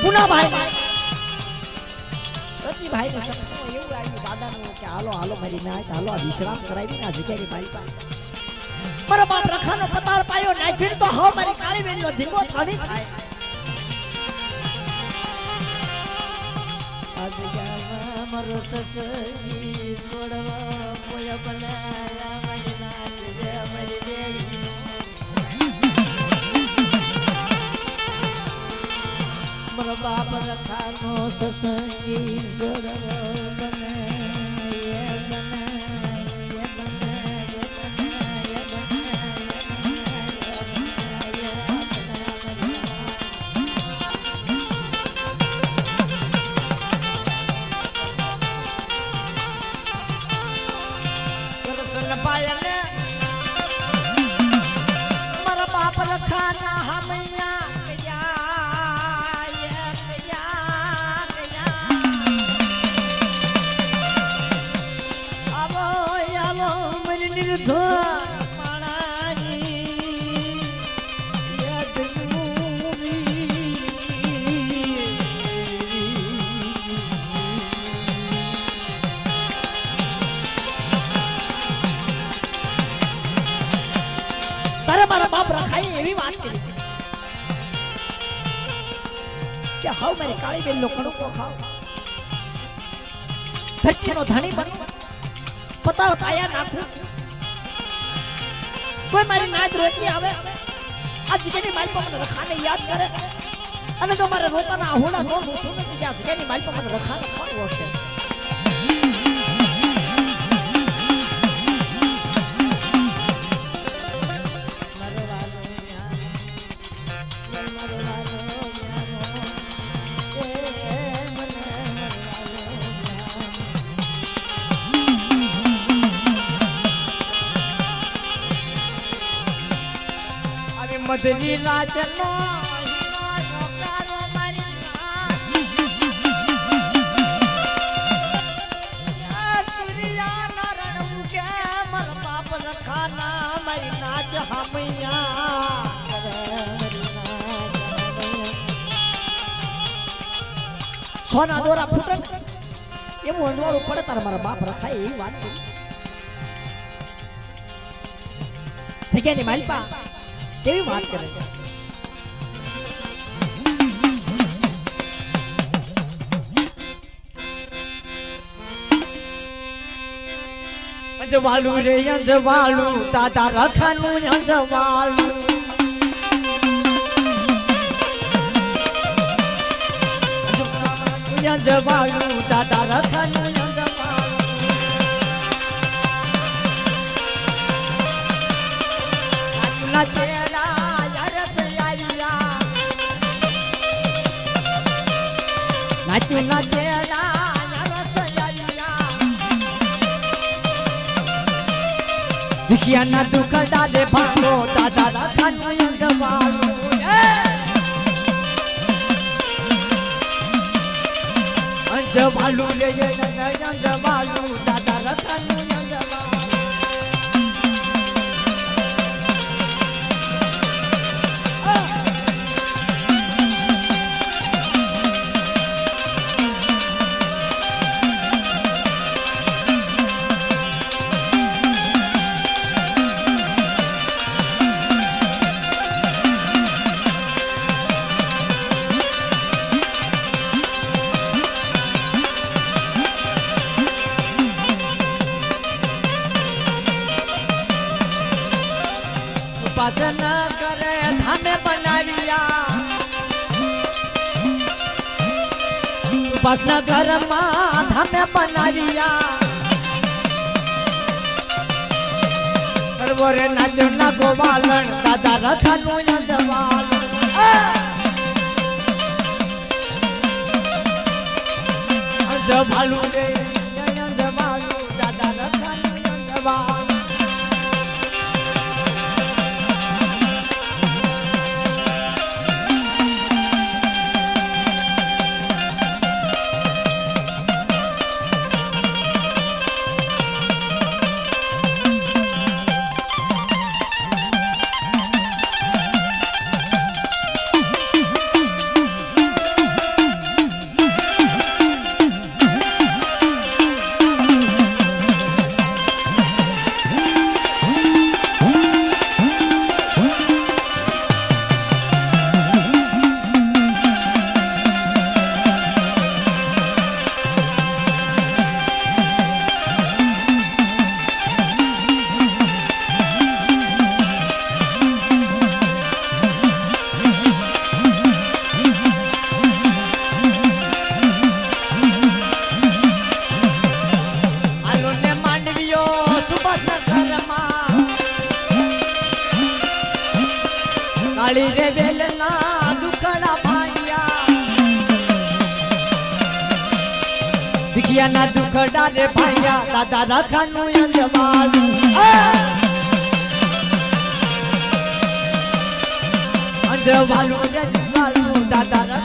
પુનાભાઈ રતિભાઈ નું સપનું એવું આવ્યું દાદાનું કે હાલો હાલો મારી નાય હાલો આ વિશ્રામ કરાવી ના જગ્યાની મારી પાસે મારા બાપ રખાનો પતાળ પાયો નાખીને તો હાવ મારી કાળી બેનનો ધીંગો થાની થાય આ જગ્યામાં મારો સસરી છોડવા કોઈ બનાયા મારી નાચ જે મારી દેવી મારા બાપ રખાનો સસંગી છોડવા બને મારા બાપ રખાના હમૈયા આવો આવો મરી નિર્ધોર માણાની મારા બાપ રખાઈ એવી વાત કરી કે હાવ મારી કાળી બેન નો કણકો ખાવ ધરતીનો ધણી બની પતાળ પાયા નાખું કોઈ મારી નાદ રોકી આવે આ જગ્યાની માલ પર મને રખાને યાદ કરે અને જો મારે રોતાના આહોડા નો હું શું નથી કે આ જગ્યાની માલ પર મને રખાને કોણ ઓળખે મધની લાજનો નોકારો મારી સૂર્યા નરણ મુકે મર બાપ રખાના મારી નાચ હમૈયા સોના દોરા ફૂટે એવું અંજવાળું પડે તારે મારા બાપ રખાય એવી વાત કરી જગ્યાની માલપા કેવી વાત કરે અંજવાળું રે અંજવાળું દાદા રખાનું અંજવાળું અંજવાળું દાદા રખાનું અંજવાળું નાચું નાચેલા રસયાયા દુખિયાના દુઃખ ડાલે ભાંગો દાદા રખાનું અંજવાળું અંજવાળું લે અંજવાળું દાદા રખાનું ઉપાસના કરે ધામે બનાવ્યા ઉપાસના ઘરમાં ધામે બનાવ્યા સર્વરે નાચ્યો ના ગોવાલણ દાદા રખાનું અંજવાળું અંજવાળું રે અંજવાળું દાદા રખાનું અંજવાળું કાળી રે વેલના દુખડા ભાંગ્યા ભીખિયાના દુખડા રે ભાંગ્યા દાદા રખાનું અંજવાળું અંજવાળું રે અંજવાળું દાદા